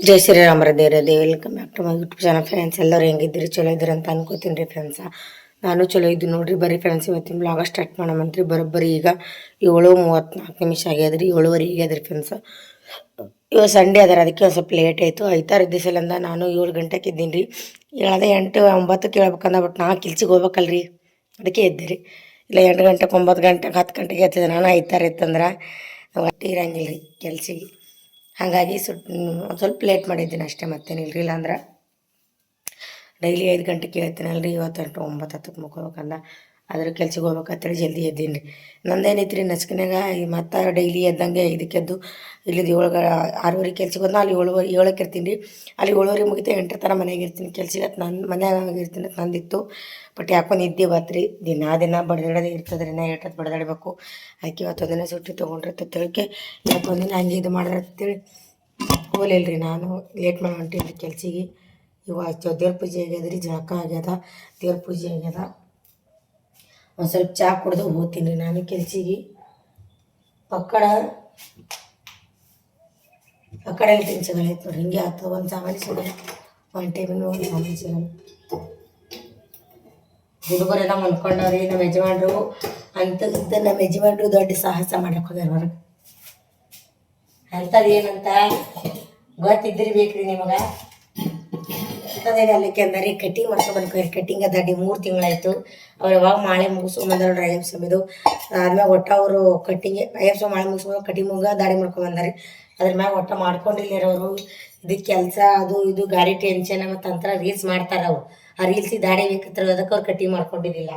ಜೈ ಶ್ರೀರಾಮರ ದೇವರೇ welcome back to my YouTube channel friends. ಎಲ್ಲರೂ ಹೆಂಗಿದ್ದೀರಿ? ಚಲೋ ಇದ್ದೀರಿ ಅಂತ ಅನ್ಕೋತೀನಿ ರೀ ಫ್ರೆಂಡ್ಸ. ನಾನು ಚಲೋ ಇದ್ದು ನೋಡ್ರಿ. ಬರ್ರಿ ಫ್ರೆಂಡ್ಸ್, ಇವತ್ತಿನ ಬ್ಲಾಗ ಸ್ಟಾರ್ಟ್ ಮಾಡೋಣಂತ್ರಿ. ಬರೋಬ್ಬರಿ ಈಗ 7:34 ಆಗ್ಯದ್ರಿ. 7:15 ಆಗ್ಯದ್ರಿ ಫ್ರೆಂಡ್ಸ. ಇವಾಗ ಸಂಡೇ ಅದಾರ, ಅದಕ್ಕೆ ಒಂದು ಸ್ವಲ್ಪ ಲೇಟ್ ಆಯಿತು. ಐತಾರು ದಿವಸಲಿಂದ ನಾನು 7 ಗಂಟೆಗೆ ಇದ್ದೀನಿ ರೀ. ಹೇಳದೆ 8, 9ಕ್ಕೆ ಹೇಳ್ಬೇಕಂದ, ಬಟ್ ನಾ ಕೆಲ್ಸಿಗೆ ಹೋಗ್ಬೇಕಲ್ರಿ, ಅದಕ್ಕೆ ಎದ್ದೆ ರೀ. ಇಲ್ಲ 8 ಗಂಟೆಗೆ, 9 ಗಂಟೆಗೆ, 10 ಗಂಟೆಗೆ ಎತ್ತಿದೆ. ನಾನು ಐತಾರು ಇತ್ತಂದ್ರೆ ಒಟ್ಟು ಇರಂಗಿಲ್ಲ ರೀ ಕೆಲ್ಸಿಗೆ. ಹಾಗಾಗಿ ಒಂದು ಸ್ವಲ್ಪ ಲೇಟ್ ಮಾಡಿದ್ದೀನಿ ಅಷ್ಟೇ, ಮತ್ತೇನಿಲ್ಲ. ಇಲ್ಲಾಂದ್ರೆ ಡೈಲಿ 5 ಗಂಟೆಗೆ ಹೇಳ್ತೀನಲ್ರಿ. ಇವತ್ತು 9, 10ಕ್ಕೆ ಮುಗ್ಕೋಬೇಕಂದ, ಅದ್ರ ಕೆಲ್ಸಕ್ಕೆ ಹೋಗ್ಬೇಕಂತೇಳಿ ಜಲ್ದಿ ಎದ್ದೀನಿ ರೀ. ನಂದೇನೈತಿ ರೀ ನಚ್ಕನ್ಯಾಗ ಮತ್ತು ಡೈಲಿ ಎದ್ದಂಗೆ 5ಕ್ಕೆ ಎದ್ದು ಇಲ್ಲಿದ್ದು 6:30 ಕೆಲ್ಸಕ್ಕೆ ಹೋದ್ನ. ಅಲ್ಲಿ 7ಕ್ಕೆ ಇರ್ತೀನಿ ರೀ. ಅಲ್ಲಿ 7:30 ಮುಗಿತು 8 ತನಕ ಮನೆಯಾಗ ಇರ್ತೀನಿ. ಕೆಲ್ಸಕ್ಕೆ ನನ್ನ ಮನ್ಯಾಗ ಇರ್ತೀನಿ ನಂದಿತ್ತು. ಬಟ್ ಯಾಕೋ ನಿದ್ದೆ ಬತ್ರಿ. ದಿನ ಬಡ್ದಾಡೋದೇ ಇರ್ತದೆ ರೀ. ನಾ ಏಟತ್ತು ಬಡ್ದಾಡಬೇಕು. ಅದಕ್ಕೆ ಇವತ್ತು ದಿನ ಸುಟ್ಟಿ ತೊಗೊಂಡ್ರೆ ತಿಳ್ಕೆ ಇವತ್ತು ಒಂದಿನ ಹಂಗೆ ಇದು ಮಾಡಿದ್ರೆ ಅಂತೇಳಿ ಹೋಗ್ಲಿಲ್ಲ ರೀ. ನಾನು ಲೇಟ್ ಮಾಡಿ ಹೊಂಟೀನಿ ರೀ ಕೆಲ್ಸಿಗೆ. ಇವಾಗ ದೇವ್ರ ಪೂಜೆ ಆಗ್ಯದ ರೀ, ಜಳಕ ಆಗ್ಯದ, ದೇವ್ರ ಪೂಜೆ ಆಗ್ಯದ. ಒಂದು ಸ್ವಲ್ಪ ಚಹಾ ಕುಡ್ದು ಹೋಗ್ತೀನಿ ರೀ ನಾನು ಕೆಲ್ಸಿಗೆ. ಪಕ್ಕಡ ತಿನ್ಸಗಲ್ಲ ಐತೆ ನೋಡ್ರಿ. ಹಿಂಗೆ ಆಗ್ತದೆ. ಒಂದು ಸಾಮಾನು ಸಿಗಲ್ಲ, ಒಂದು ಟೈಮಿಗೆ ಒಂದು ಸಾಮಾನು ಸಿಗಲ್ಲ. ಹುಡುಗರೆಲ್ಲ ಮನ್ಕೊಂಡವ್ರಿ. ನಮ್ಮ ಯಜಮಾನ್ರು ಅಂಥದ್ದು, ನಮ್ಮ ಯಜಮಾನ್ರು ದೊಡ್ಡ ಸಾಹಸ ಮಾಡಕ್ಕೆ ಹೋಗ್ಯಾರ ಹೊರಗೆ. ಅಂಥದ್ದು ಏನಂತ ಗೊತ್ತಿದ್ರಿ ಬೇಕ್ರಿ ನಿಮಗೆ. ಅಂಥದ್ದೇನು ಅಲ್ಲಕ್ಕೆ ಅಂದರೆ ಕಟ್ಟಿಂಗ್ ಮಾಡ್ಸ್ಕೊಬರ್ಬೇಕು. ಕಟ್ಟಿಂಗ್ ಅದಾಡಿ 3 ತಿಂಗಳಾಯಿತು. ಅವ್ರು ಯಾವಾಗ ಮಾಳೆ ಮುಗಿಸ್ಕೊಂಬಂದಾರ ಅಯ್ಯಪ್ಪ ಆದ್ಮ್ಯಾಗ ಒಟ್ಟು ಅವರು ಕಟ್ಟಿಂಗ್ ಅಯ್ಯಪ್ಪ ಮಾಳೆ ಮುಗಿಸ್ಕೊಂಡು ಕಟ್ಟಿಂಗ್ ದಾಡಿ ಮಾಡ್ಕೊಂಬಂದಾರೆ. ಅದ್ರ ಮ್ಯಾಗ ಒಟ್ಟು ಮಾಡ್ಕೊಂಡಿಲ್ಲ ಅವರು. ಇದಕ್ಕೆ ಕೆಲಸ ಅದು ಇದು ಗಾಡಿ ಟೆನ್ಷನ್ ಮತ್ತು ಅಂತರ ರೀಲ್ಸ್ ಮಾಡ್ತಾರೆ ಅವ್ರು. ಆ ರೀಲ್ಸಿಗೆ ದಾಡಿ ಬೇಕತ್ತಾರೆ, ಅದಕ್ಕೆ ಅವ್ರು ಕಟ್ಟಿಂಗ್ ಮಾಡ್ಕೊಂಡಿದ್ದಿಲ್ಲ.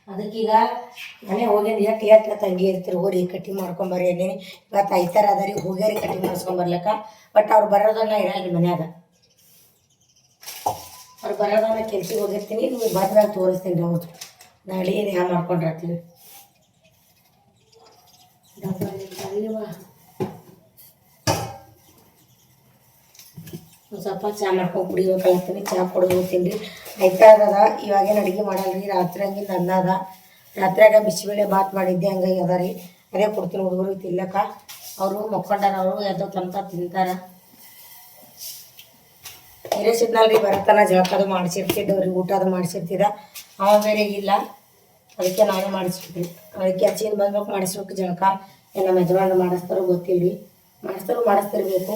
ಅದಕ್ಕೀಗ ಮನೆ ಹೋಗ್ಯಾನ ಎಷ್ಟು ತಂಗಿ ಇರ್ತೀರಿ, ಹೋರಿ ಕಟ್ಟಿಂಗ್ ಮಾಡ್ಕೊಂಬರ್ರಿ ಅನ್ನೀನಿ. ಇವತ್ತು ಐತಾರ ಅದಾರಿ, ಹೋಗ್ಯಾರಿ ಕಟ್ಟಿಂಗ್ ಮಾಡಿಸ್ಕೊಂಬರ್ಲಕ್ಕ. ಬಟ್ ಅವ್ರು ಬರೋದನ್ನ ಇರಲ್ರಿ ಮನ್ಯಾಗ. ಅವ್ರು ಬರೋದನ್ನ ಕೆಲ್ಸಕ್ಕೆ ಹೋಗಿರ್ತೀನಿ. ನೀವು ಬಂದಾಗ ತೋರಿಸ್ತೀನಿ ರೀ. ಅವ್ರು ನಾಳೆ ಯಾವ ಮಾಡ್ಕೊಂಡಿರ್ತೀವಿ. ಒಂದು ಸ್ವಲ್ಪ ಚಹಾ ಮಾಡ್ಕೊಂಡು ಕುಡಿಬೇಕಂತೀನಿ. ಚಹಾ ಕುಡಿದು ಹೋಗ್ತೀನಿ ರೀ. ಐತಾರದ ಇವಾಗೇನು ಅಡುಗೆ ಮಾಡಲ್ರಿ. ರಾತ್ರಿ ಹಂಗಿಂದ ಅನ್ನ ಅದ. ರಾತ್ರಿಯಾಗ ಬಿಸಿಬೇಳೆ ಬಾತ್ ಮಾಡಿದ್ದೆ, ಹಂಗಾಗಿ ಅದ ರೀ. ಅದೇ ಕೊಡ್ತೀನಿ ಹುಡುಗರು ತಿನ್ಲಕ್ಕ. ಅವರು ಮಕ್ಕೊಂಡಾರ, ಅವರು ಎದ್ದೋ ತನಕ ತಿಂತಾರೆ. ಹಿರೇಸಿದ್ನಲ್ರಿ ಬರತನ ಜಳಕದು ಮಾಡಿಸಿರ್ತಿದ್ದವ್ರಿ, ಊಟ ಅದು ಮಾಡಿಸಿರ್ತಿದ್ದ. ಅವ ಬೇರೆ ಇಲ್ಲ, ಅದಕ್ಕೆ ನಾನೇ ಮಾಡಿಸ್ಬಿಟ್ರಿ. ಅದಕ್ಕೆ ಅಚ್ಚಿನ ಬಂದ್ಬೇಕು ಮಾಡಿಸ್ಬೇಕು ಜಳಕ. ನಮ್ಮ ಯಜಮಾನ್ರು ಮಾಡಿಸ್ತಾರೋ ಗೊತ್ತಿಲ್ಲ ರೀ. ಮಾಡಿಸ್ತಿರ್ಬೇಕು.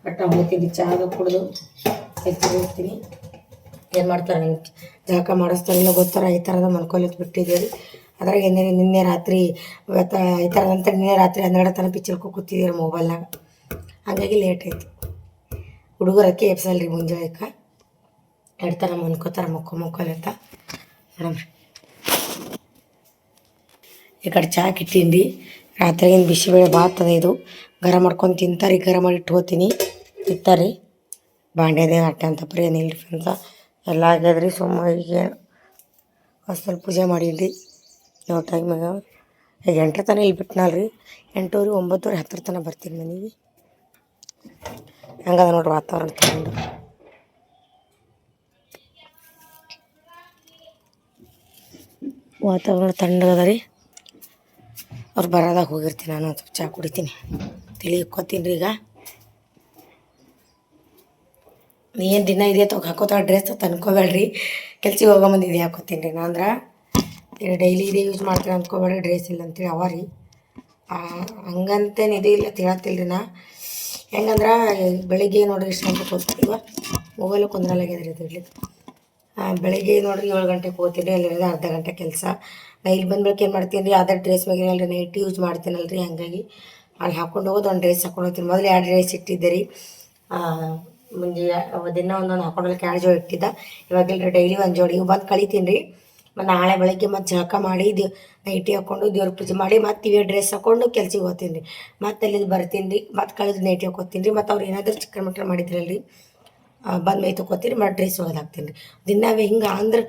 ಬಟ್ ಹೋಗ್ತೀನಿ ಚಹಾ ಕುಡಿದು ಕೆಲ್ಸಕ್ಕೆ ಹೋಗ್ತೀನಿ. ಏನು ಮಾಡ್ತಾರೆ ನಂಗೆ ಜಳಕ ಮಾಡಿಸ್ತಾರಿಲ್ಲ ಗೊತ್ತಾರ. ಈ ಥರದ ಮನ್ಕೊಲಿತ್ತು ಬಿಟ್ಟಿದ್ದೀವಿ. ಅದ್ರಾಗ ನಿನ್ನೆ ರಾತ್ರಿ ಇವತ್ತು ಈ ಥರದಂತ ನಿನ್ನೆ ರಾತ್ರಿ 12 ತನಕ ಪಿಕ್ಚರ್ಕೊ ಕೂತಿದ್ದೀರಿ ಮೊಬೈಲ್ನಾಗ. ಹಾಗಾಗಿ ಲೇಟ್ ಆಯಿತು. ಹುಡುಗರಕ್ಕೆ ಎಪ್ಸಲ್ರಿ ಮುಂಜಾನೆಗೆ 2 ಥರ ಮನ್ಕೋತಾರೆ. ಮಕ್ಕೊಲಿತ್ತ ನೋಡಮ್ರಿ. ಈ ಕಡೆ ಚಹಾ ಇಟ್ಟೀನಿ ರೀ. ರಾತ್ರಿಗಿನ ಬಿಸಿಬೇಳೆ ಬಾತ್ ಅದ. ಇದು ಗರಂ ಮಾಡ್ಕೊಂಡು ತಿಂತಾರೆ. ಗರಂ ಮಾಡಿ ಇಟ್ಕೋತೀನಿ, ತಿಂತಾರೆ. ಬಾಂಡೆದೇ ಅಟ್ಟೆ ಅಂತ ಪ್ರಿ ಏನಿಲ್ಲ ಫ್ರೆಂಡ್ಸ. ಎಲ್ಲ ಆಗ್ಯದ್ರಿ. ಈಗ ಸ್ವಲ್ಪ ಪೂಜೆ ಮಾಡೀನಿ ರೀ. ಯಾವ ಟೈಮಾಗ ಈಗ 8 ತನಕ ಇಲ್ಲಿ ಬಿಟ್ಟನಲ್ರಿ. 8:30, 9:30, 10 ತನಕ ಬರ್ತೀನಿ ಮನೆಗೆ. ಹೆಂಗದ ನೋಡ್ರಿ ವಾತಾವರಣ ತಗೊಂಡು. ವಾತಾವರಣ ತಣ್ಣಗದ ರೀ. ಅವ್ರು ಬರೋದಾಗ ಹೋಗಿರ್ತೀನಿ. ನಾನು ಒಂದು ಚಹಾ ಕುಡಿತೀನಿ, ತಲೆ ಇಕ್ಕೋತೀನಿ ರೀ. ಈಗ ಏನು ದಿನ ಇದೆ ಹಾಕೋತಾಳೆ ಡ್ರೆಸ್ ತಂದ್ಕೋಬೇಡ್ರಿ. ಕೆಲ್ಸಕ್ಕೆ ಹೋಗೋ ಇದೆ ಹಾಕೋತೀನಿ ರೀ. ನಾ ಅಂದ್ರೆ ಡೈಲಿ ಇದೇ ಯೂಸ್ ಮಾಡ್ತೀನಿ ಅಂದ್ಕೋಬೇಡ್ರಿ. ಡ್ರೆಸ್ ಇಲ್ಲ ಅಂತೇಳಿ ಅವ ರೀ. ಹಂಗಂತೇನು ಇದು ಇಲ್ಲ ತಿಳತ್ತಿಲ್ಲ ರೀ. ನಾ ಹೆಂಗಂದ್ರೆ ಬೆಳಿಗ್ಗೆ ನೋಡ್ರಿ ಇಷ್ಟು ಗಂಟೆಗೆ ಹೋಗ್ತೀವ. ಮೊಬೈಲು ಕುಂದ್ರಲ್ಲಾಗ್ಯದ ರೀ. ಇದು ಇರ್ಲಿಕ್ಕೆ ಬೆಳಿಗ್ಗೆ ನೋಡ್ರಿ 7 ಗಂಟೆಗೆ ಹೋಗ್ತೀನಿ. ಅಲ್ಲಿರೋದು ಅರ್ಧ ಗಂಟೆ ಕೆಲಸ. ನಾ ಇಲ್ಲಿ ಬಂದ್ಬೇಕು ಏನು ಮಾಡ್ತೀನಿ ರೀ, ಅದರ ಡ್ರೆಸ್ ಮ್ಯಾಗ ಅಲ್ರಿ ನೈಟ್ ಯೂಸ್ ಮಾಡ್ತೀನಲ್ಲ ರೀ. ಹಾಗಾಗಿ ಅಲ್ಲಿ ಹಾಕೊಂಡು ಹೋಗೋದು ಒಂದು ಡ್ರೆಸ್ ಹಾಕೊಂಡು ಹೋಗ್ತೀನಿ. ಮೊದಲು 2 ಡ್ರೆಸ್ ಇಟ್ಟಿದ್ದೆ ರೀ. ಮುಂಜೆ ದಿನ ಒಂದೊಂದು ಹಾಕೊಂಡೋಗ್ಲಿಕ್ಕೆ 2 ಜೋಡಿ ಇಟ್ಟಿದ್ದ. ಇವಾಗೆಲ್ಲರಿ ಡೈಲಿ 1 ಜೋಡಿ ಇವು ಬಂದು ಕಳಿತೀನಿ ರೀ. ಮತ್ತು ನಾಳೆ ಬೆಳಗ್ಗೆ ಮತ್ತು ಜಳಕ ಮಾಡಿ ನೈಟಿ ಹಾಕ್ಕೊಂಡು ದೇವ್ರ ಪೂಜೆ ಮಾಡಿ ಮತ್ತು ಇವೇ ಡ್ರೆಸ್ ಹಾಕ್ಕೊಂಡು ಕೆಲ್ಸಕ್ಕೆ ಹೋಗ್ತೀನಿ ರೀ. ಮತ್ತು ಅಲ್ಲಿಂದ ಬರ್ತೀನಿ ರೀ. ಮತ್ತು ಕಳೆದು ನೈಟಿ ಹಾಕ್ಕೋತೀನಿ ರೀ. ಮತ್ತು ಅವ್ರು ಏನಾದರೂ ಚಿಕ್ಕನ್ ಮಟನ್ ಮಾಡಿದ್ರಲ್ರಿ, ಬಂದು ಮೈ ತೊಗೋತೀನಿ. ಮತ್ತು ಡ್ರೆಸ್ ಒಗೆದು ಹಾಕ್ತೀನಿ ರೀ. ದಿನವೇ ಹಿಂಗೆ ಅಂದ್ರೆ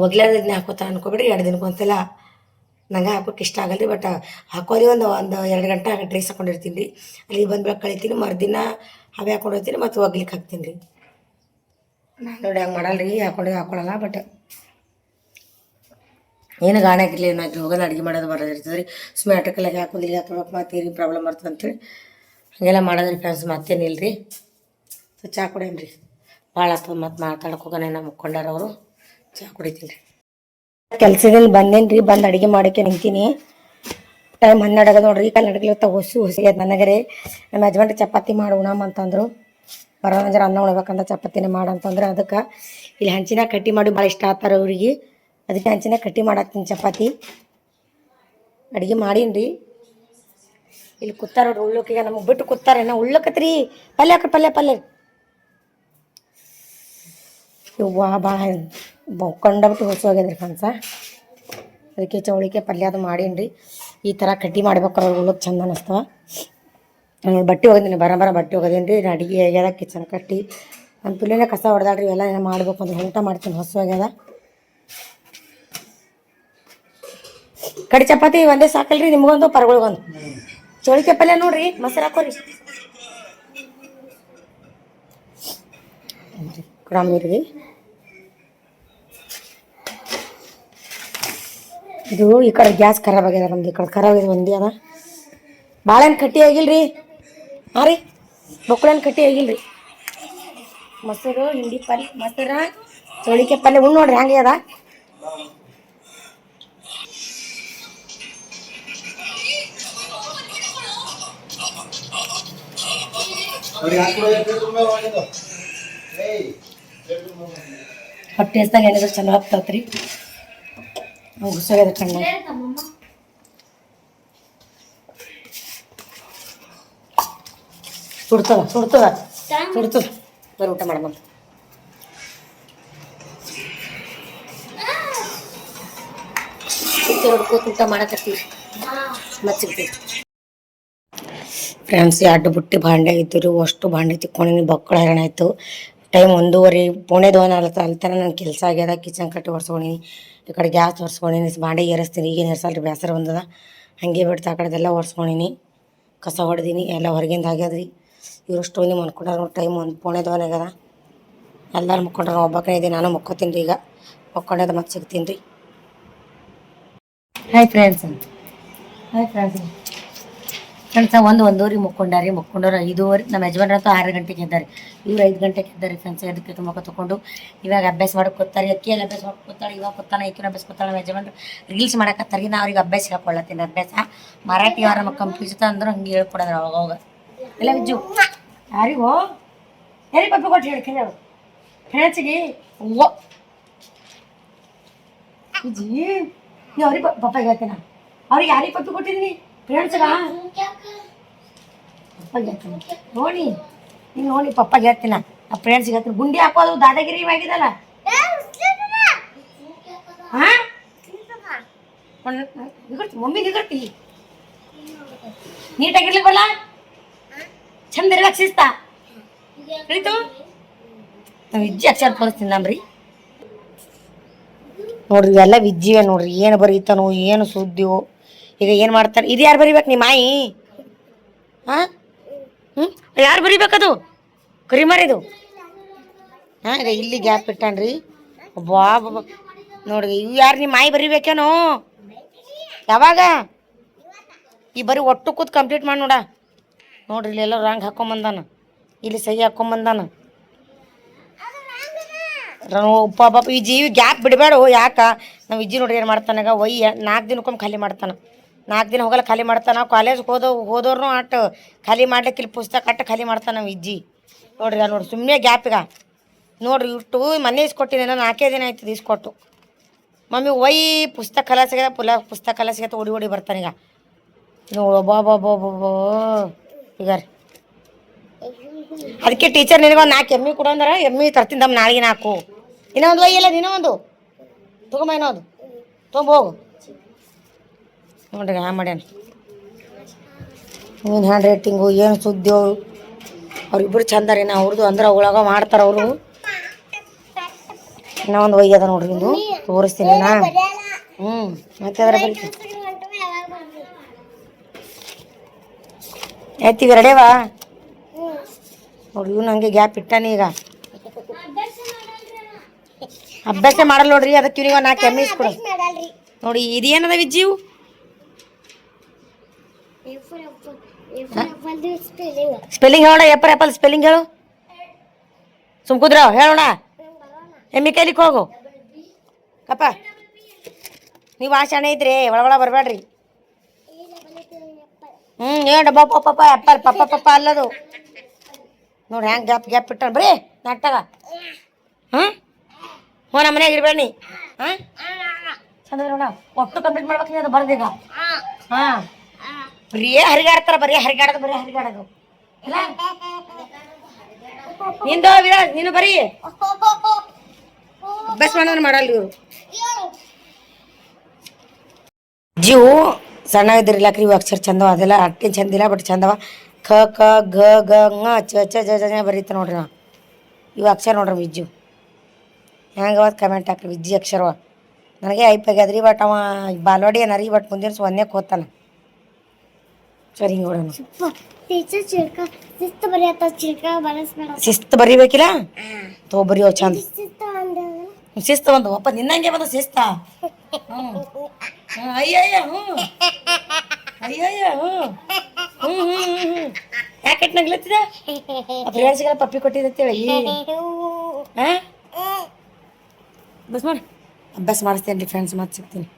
ಒಗ್ಲಾರ್ದ ದಿನ ಹಾಕೋತಾರೆ ಅನ್ಕೋಬೇಡ್ರಿ. 2 ದಿನಕ್ಕೆ ಒಂದ್ಸಲ ನಂಗೆ ಹಾಕೋಕೆ ಇಷ್ಟ ಆಗಲ್ಲ ರೀ. ಬಟ್ ಹಾಕೋರಿ ಒಂದು 2 ಗಂಟೆ ಆಗ ಡ್ರೆಸ್ ಹಾಕೊಂಡಿರ್ತೀನಿ ರೀ. ಅಲ್ಲಿ ಬಂದು ಕಳಿತೀನಿ. ಮರುದಿನ ಅವೇ ಹಾಕೊಂಡು ಹೋಗ್ತೀನಿ ಮತ್ತು ಒಗ್ಲಿಕ್ಕೆ ಹಾಕ್ತೀನಿ ರೀ. ನಾನು ನೋಡಿ ಹಂಗೆ ಮಾಡಲ್ಲ ರೀ. ಹಾಕೊಳ್ಳಲ್ಲ. ಬಟ್ ಏನು ಗಾಣ ಹಾಕಿರ್ಲಿ ಏನಾಗ್ಲಿ ಹೋಗೋದು ಅಡುಗೆ ಮಾಡೋದು ಬರೋದಿರ್ತದೆ ರೀ. ಸುಮ್ಮನೆ ಆಟಕ್ಕೆಲ್ಲ ಹಾಕೋದು ಇಲ್ಲಿ ಹಾಕೋಬೇಕು ಮತ್ತೆ ಏನು ಪ್ರಾಬ್ಲಮ್ ಬರ್ತದೆ ಅಂತೇಳಿ ಹಾಗೆಲ್ಲ ಮಾಡೋದ್ರಿ ಫ್ರೆಂಡ್ಸ್. ಮತ್ತೇನಿಲ್ಲ ರೀ. ಸೊ ಚಹಾ ಕುಡಿಯನ್ರಿ, ಭಾಳ ಆಗ್ತದೆ ಮತ್ತು ಮಾತಾಡಕ್ಕೆ ಹೋಗೋಣ. ನಮ್ಮ ಮುಕ್ಕೊಂಡಾರ ಅವರು ಚಹಾ ಕುಡಿತೀನಿ ರೀ. ಕೆಲ್ಸದಿಂದ ಬಂದೇನಿ ರೀ. ಬಂದು ಅಡುಗೆ ಮಾಡೋಕ್ಕೆ ನಿಂತೀನಿ. ಟೈಮ್ 12 ಆಗದ ನೋಡ್ರಿ. ಕಲ್ಲು ಅಡುಗೆ ಹೊಸಿ ಅದು ನನಗರೆ ನಮ್ಮ ಯಜಮಾನ್ರಿ ಚಪಾತಿ ಮಾಡಿ ಉಣಮ್ಮ ಅಂತಂದರು. ಬರೋಣ ಜರ ಅನ್ನ ಉಣ್ಬೇಕಂತ ಚಪಾತಿನೇ ಮಾಡಂತಂದ್ರೆ ಅದಕ್ಕೆ ಇಲ್ಲಿ ಹಂಚಿನ ಕಟ್ಟಿ ಮಾಡಿ ಭಾಳ ಇಷ್ಟ ಆಗ್ತಾರೆ ಅವ್ರಿಗೆ. ಅದಕ್ಕೆ ಹಂಚಿನ ಕಟ್ಟಿ ಮಾಡಾಕ್ತೀನಿ ಚಪಾತಿ. ಅಡುಗೆ ಮಾಡೀನಿ ರೀ. ಇಲ್ಲಿ ಕೂತಾರ ನೋಡ್ರಿ ಉಳ್ಳೋಕೀಗ ನಮಗೆ ಬಿಟ್ಟು ಕೂತಾರೇನೋ ಉಳ್ಳಕತ್ರಿ. ಪಲ್ಯ ಹಾಕ್ರಿ, ಪಲ್ಯ ಇವ್ವ ಭಾಳ ಕಂಡಬಿಟ್ಟು ಹೊಸ ಹೋಗ್ಯದ್ರಿ ಫ್ರೆಂಡ್ಸ. ಅದಕ್ಕೆ ಚೌಳಿಕೆ ಪಲ್ಯ ಅದು ಮಾಡೀನಿ ರೀ. ಈ ಥರ ಕಟ್ಟಿ ಮಾಡ್ಬೇಕಾರೆ ಉಳ್ಳೋಕೆ ಚಂದ ಅನ್ನಿಸ್ತವ. ಬಟ್ಟೆ ಹೋಗಿದ್ದೀನಿ, ಬರ ಬಟ್ಟೆ ಹೋಗೋದೇನು ರೀ. ಅಡುಗೆ ಆಗ್ಯದ, ಕಿಚನ್ ಕಟ್ಟಿ ನನ್ನ ಪಿಲ್ಲಿನೇ ಕಸ ಹೊಡೆದಾಡ್ರಿ. ಇವೆಲ್ಲ ಏನೋ ಮಾಡ್ಬೇಕು ಅಂದ್ರೆ ಊಟ ಮಾಡ್ತೀನಿ. ಹೊಸ ಆಗ್ಯದ ಕಡಿ ಚಪಾತಿ ಒಂದೇ ಸಾಕಲ್ರಿ ನಿಮ್ಗೊಂದು ಪರಗಳಿಗೊಂದು. ಚೌಳಿಕೆ ಪಲ್ಯ ನೋಡ್ರಿ, ಮೊಸರು ಹಾಕೋರಿ ಕುಡಂಬೀರಿ. ಇದು ಈ ಕಡೆ ಗ್ಯಾಸ್ ಖರಾಬ್ ಆಗ್ಯದ ನಮ್ದು. ಈ ಕಡೆ ಖರಾಬ್ ಆಗಿದೆ ಒಂದೇ ಅದ. ಬಾಳೆಹಣ್ಣು ಕಟ್ಟಿ ಆಗಿಲ್ರಿ. ಹಾಂ ರೀ, ಬೊಕ್ಕಳನ್ನು ಕಟ್ಟಿ ಆಗಿಲ್ರಿ. ಮೊಸರು, ಹಿಂಡಿ ಪಲ್ಯ, ಮೊಸರ, ಚೌಳಿಕೆ ಪಲ್ಯ ಉಣ್ಣು ನೋಡ್ರಿ ಹಂಗೆ ಅದ. ಟೇಸ್ಟ್ದಾಗ ಏನಿದ್ರು ಚಲೋ ಆಗ್ತತ್ರಿ. ಗುಸೋಗ್ಯದ ಕಣ್ಣ. ಸುಡ್ತದ ಬರೀ ಊಟ ಮಾಡಬಂತ. ಕೂತು ಊಟ ಮಾಡಕತ್ತೀವಿ ಮತ್ತೆ ಸಿಗ್ತೀವಿ ಫ್ರೆಂಡ್ಸ್. 2 ಬುಟ್ಟಿ ಭಾಂಡೆ ಇದ್ದು ರೀ. ಅಷ್ಟು ಭಾಂಡೆ ತಿಕ್ಕೊಂಡಿನಿ. ಬಕ್ಕಳ ಹೈರಾಣ ಆಯಿತು. ಟೈಮ್ 1:30 ಪೌಣೆ 2 ಅಲ್ತಾನ ನನ್ನ ಕೆಲಸ ಆಗ್ಯದ. ಕಿಚನ್ ಕಟ್ಟಿ ಒರೆಸ್ಕೊಂಡಿನಿ, ಈ ಕಡೆ ಗ್ಯಾಸ್ ಒರೆಸ್ಕೊಂಡಿನಿ, ಭಾಂಡೆ ಏರಿಸ್ತೀನಿ. ಈಗೇನು ಎರ್ಸಲ್ರಿ, ಬೇಸರ ಬಂದದ. ಹಾಗೆ ಬಿಡ್ತು ಆ ಕಡೆದೆಲ್ಲ ಒರೆಸ್ಕೊಂಡಿನಿ, ಕಸ ಹೊಡೆದೀನಿ, ಎಲ್ಲ ಹೊರಗಿಂದ ಆಗ್ಯದ್ರಿ. ಇವರಷ್ಟು ಮಂದಿ ಮನ್ಕೊಂಡ್ರೆ ಟೈಮ್ 1 ಪೌಣೆ 2 ಆಗ್ಯದ. ಎಲ್ಲರೂ ಮುಕ್ಕೊಂಡ್ರೆ ಒಬ್ಬಕ್ಕನೇ ಇದ್ದೀನಿ. ನಾನು ಮುಕ್ಕೋತೀನಿ ರೀ. ಈಗ ಮುಕ್ಕೊಂಡದ ಮತ್ತೆ ಸಿಗ್ತೀನಿ ರೀ. Hi friends. ಫ್ರೆಂಡ್ಸ 1-1:30 ಮುಕ್ಕೊಂಡಾರಿ. ಮುಕ್ಕೊಂಡವ್ರು 5:30. ನಮ್ಮ ಯಜಮಾನ್ರು ಅಂತೂ 6 ಗಂಟೆಗೆ ಎದ್ದಾರೆ. ಇವ್ರು 5 ಗಂಟೆಗೆ ಎದ್ದಾರೆ ಫ್ರೆಂಡ್ಸ್. ಅದಕ್ಕೆ ತುಂಬ ತೊಗೊಂಡು ಇವಾಗ ಅಭ್ಯಾಸ ಮಾಡಕ್ಕೆ ಕೂತಾರೆ. ಅಕ್ಕಿಯಲ್ಲಿ ಅಭ್ಯಾಸ ಮಾಡಕ್ಕೆ ಕೂತಾಳೆ. ಇವಾಗ ಕೂತಾನೆ ಅಕ್ಕಿನ ಅಭ್ಯಾಸ ಕೂತಾಳೆ. ನಮ್ಮ ಯಜಮಾನ್ರು ರೀಲ್ಸ್ ಮಾಡಕತ್ತಾರೆ. ನಾ ಅವ್ರಿಗೆ ಅಭ್ಯಾಸ ಹೇಳ್ಕೊಳ್ಳತ್ತೀನಿ. ಅಭ್ಯಾಸ ಮರಾಠಿ ವಾರ ನಮ್ಮ ಕಂಪ್ಲೀಟ್ ಅಂದ್ರೆ ಹಂಗೆ ಹೇಳ್ಕೊಡೋದ್ರ ಅವಾಗ ಎಲ್ಲ ವಿಜ್ಜು ಯಾರಿಗೋ ಯಾರಿಗೆ ಪಪ್ಪಿ ಕೊಟ್ಟು ಹೇಳಿ ಕೇಳೋರು ಫ್ರೆಂಡ್ಸಿಗೆ. ಓ ವಿಜಿ ನೀವು ಅವ್ರಿಗೆ ಪಪ್ಪಾಗೆ ಹೇಳ್ತೀನಿ. ಅವ್ರಿಗೆ ಯಾರಿಗೆ ಪಪ್ಪಿ ಕೊಟ್ಟಿದ್ದೀನಿ ಫ್ರೆಂಡ್ಸ್ಗ? ಪಪ್ಪಾಗೆ ಹೇಳ್ತೀನಿ ನೋಡಿ. ನೀನು ನೋಡಿ ಪಪ್ಪಾಗೆ ಹೇಳ್ತೀನ. ಆ ಫ್ರೆಂಡ್ಸಿಗೆ ಹೇಳ್ತೀನಿ. ಗುಂಡಿ ಹಾಕೋದು ದಾದಾಗಿರಿ ಆಗಿದಲ್ಲ. ಹಾಂ ಮಮ್ಮಿ ನಿಗರ್ತಿ ನೀಟಾಗಿರ್ಲಿ ಬಲ್ಲ. ಚಂದ ಇರ್ಬೇಕು ಶಿಸ್ತಾ ತಿಳಿತು. ನಾವು ವಿಜ್ಜಿ ಅಕ್ಷರ ತೋರಿಸ್ತೀನಿ ನಮ್ರಿ. ನೋಡ್ರಿ ಎಲ್ಲ ವಿಜ್ಜಿವೆ ನೋಡ್ರಿ. ಏನು ಬರೀತಾನೋ ಏನು ಸುದ್ದಿಯೋ. ಈಗ ಏನು ಮಾಡ್ತಾರೆ? ಇದು ಯಾರು ಬರಿಬೇಕು? ನಿಮ್ಮ ಮಾಯಿ? ಹಾಂ ಯಾರು ಬರಿಬೇಕದು? ಕರಿಮಾರಿದು. ಹಾಂ ಈಗ ಇಲ್ಲಿ ಗ್ಯಾಪ್ ಇಟ್ಟಾನ್ರಿ. ಬಾ ಬಾಬಾ ನೋಡ್ರಿ. ಇವು ಯಾರು ನಿಮ್ಮ ಮಾಯಿ ಬರಿಬೇಕೇನೋ? ಯಾವಾಗ? ಈ ಬರೀ ಒಟ್ಟು ಕೂತ್ ಕಂಪ್ಲೀಟ್ ಮಾಡಿ ನೋಡ್ರಿ. ಇಲ್ಲೆಲ್ಲ ರಾಂಗ್ ಹಾಕೊಂಬಂದಾನ. ಇಲ್ಲಿ ಸಹಿ ಹಾಕೊಂಬಂದಾನ. ಪಾಪ ಈ ಜೀವಿ ಗ್ಯಾಪ್ ಬಿಡಬೇಡ. ಯಾಕೆ ನಾವು ವಿಜ್ಜಿ ನೋಡ್ರಿ ಏನು ಮಾಡ್ತಾನಾಗ 4 ದಿನಕ್ಕೊಮ್ಮೆ ಖಾಲಿ ಮಾಡ್ತಾನೆ. 4 ದಿನ ಹೋಗಲ್ಲ ಖಾಲಿ ಮಾಡ್ತಾನೆ. ನಾವು ಕಾಲೇಜ್ಗೆ ಹೋದವ್ರು ಅಟ್ಟು ಖಾಲಿ ಮಾಡ್ಲಿಕ್ಕೆ ಇಲ್ಲಿ ಪುಸ್ತಕ ಅಟ್ಟು ಖಾಲಿ ಮಾಡ್ತಾನೆ ನಾವು ವಿಜ್ಜಿ ನೋಡ್ರಿ. ನೋಡಿ ಸುಮ್ಮನೆ ಗ್ಯಾಪಿಗ ನೋಡ್ರಿ. ಇಷ್ಟು ಮನೆ ಇಸ್ಕೊಟ್ಟಿದ್ದೇನೆ. 4 ದಿನ ಆಯ್ತದೆ ಇಸ್ಕೊಟ್ಟು. ಮಮ್ಮಿ ಪುಸ್ತಕ ಕಲಸಿಗೆ ಪುಸ್ತಕ ಕಲಸಿಗೆ ಓಡಿ ಬರ್ತಾನೀಗ ನೋಡು. ಬಾಬಾ ಈಗ ರೀ. ಅದಕ್ಕೆ ಟೀಚರ್ ನಿನಗೊಂದು 4 ಎಮ್ಮಿ ಕೊಡಂದ್ರೆ ಎಮ್ಮಿ ತರ್ತಿದ್ದಮ್ಮ ನಾಳೆಗೆ 4. ಇನ್ನೊಂದು ಒಯ್ಯಿಲ್ಲ ಇನ್ನೊಂದು ತಗೊಂಬ. ಇನ್ನೊಂದು ತೊಗೊಂಬೋಗು ನೋಡ್ರಿ. ಹ್ಯಾಂಗ ಮಾಡ್ಯಾನ ಏನು ಹ್ಯಾಂಡ್ ರೈಟಿಂಗು ಏನು ಸುದ್ದಿ. ಅವ್ರಿಬ್ರು ಚಂದಾರೇನ ಅವ್ರದ್ದು ಅಂದ್ರೆ ಅವಳಾಗ ಮಾಡ್ತಾರೆ ಅವರು. ಇನ್ನೊಂದು ಒಯ್ಯದ ನೋಡ್ರಿ. ಇದು ತೋರಿಸ್ತೀನಿ ನಾ. ಮತ್ತೆ ಅದರ ಬರೀ ಆಯ್ತು. ಇವೆರಡೇವಾ ನೋಡ್ರಿ. ಇವ್ನು ಹಂಗೆ ಗ್ಯಾಪ್ ಇಟ್ಟಾನೆ. ಈಗ ಅಭ್ಯಾಸ ಮಾಡಲ್ಲ ನೋಡ್ರಿ. ಅದಕ್ಕೆ ಇವ್ನಿಗೆ 4 ಎಮ್ಮಿ ಇಸ್ಕೊಡು. ನೋಡಿ ಇದೇನದ ವಿಜ್ಜಿವು ಸ್ಪೆಲ್ಲಿಂಗ್ ಹೇಳೋಣ ಎಪ್ಪರ್ ಆ್ಯಪಲ್ ಸ್ಪೆಲ್ಲಿಂಗ್ ಹೇಳು ಸುಮ್ಕುದ್ರ ಹೇಳೋಣ ಎಮ್ಮಿ ಕೈಲಿಕ್ಕೆ ಹೋಗು ಕಪ್ಪ ನೀವು ಆಶಾಣೆ ಇದ್ರಿ ಒಳಗೊಳ ಬರಬೇಡ್ರಿ ಏನು ಡಬ್ಬ ಪಪ್ಪ ಆ್ಯಪಲ್ ಪಪ್ಪ ಅಲ್ಲದು ನೋಡಿ ಹ್ಯಾಂಗೆ ಗ್ಯಾಪ್ ಇಟ್ಟ ಬರೀ ನಾಟಕ ಹಾಂ ಹ್ಞೂ ನಮ್ಮ ಮನ್ಯಾಗ ಇರ್ಬೇಡಿ ಹಾಂ ಚಂದ ನೋಡ ಒಟ್ಟು ಕಂಪ್ಲೀಟ್ ಮಾಡ್ಬೇಕು ಅದು ಬರ್ದೀಗ ಹಾಂ ಬರೀ ಹರಿಗಾಡ್ತಾರ ಬರೀ ಹರಿಗಾಡೋದು ಇಲ್ಲ ನಿಂದು ವಿರಾಜ್ ನೀನು ಬರೀ ಅಭ್ಯಾಸ ಮಾಡೋದು ಮಾಡಲ್ಲ ಇವರು ಜೀವು ಸಣ್ಣ ಇದ್ರಿಲ್ಲಕ್ರಿ ಇವು ಅಕ್ಷರ ಚಂದವ ಅದೆಲ್ಲ ಅಟ್ಟೇನು ಚಂದಿಲ್ಲ ಬಟ್ ಚಂದವ ಖ ಕ ಗ ಗ ಂಗ ಚ ಚ ಜ ಜ ಬರೀತ ನೋಡ್ರಿ ನಾ ಇವು ಅಕ್ಷರ ನೋಡ್ರಿ ವಿಜ್ಜು ಹೆಂಗವ ಕಮೆಂಟ್ ಹಾಕ್ರಿ ವಿಜ್ಜಿ ಅಕ್ಷರವ ನನಗೆ ಐಪಾಗ್ಯದ್ರಿ ಬಟ್ ಅವ ಬಾಲ್ವಾಡಿ ಏನರಿ ಬಟ್ ಮುಂದಿನ ಒಂದಕ್ಕೆ ಹೋಗ್ತಾನ ಸರಿ ಹಿಂಗೆ ನೋಡೋಣ ಶಿಸ್ತು ಬರೀಬೇಕಿಲ್ಲ ತೋ ಬರೀ ಚಂದ ಶಿಸ್ತು ಒಂದು ಒಪ್ಪ ನಿನ್ನಂಗೆ ಬಂದ ಶಿಸ್ತ ಅಯ್ಯಯ್ಯ ಅಯ್ಯಯ್ಯ ಯಾಕೆ ನಗ್ಲತ್ತಿದ ಫ್ರೆಂಡ್ಸ್ಗೆಲ್ಲ ಪಪ್ಪಿ ಕೊಟ್ಟಿದ್ದೇಳಿ ಬಸ್ ಮಾಡಿ ಅಭ್ಯಾಸ ಮಾಡಿಸ್ತೇನೆ ರೀ ಫ್ರೆಂಡ್ಸ್ ಮತ್ತೆ ಸಿಗ್ತೀನಿ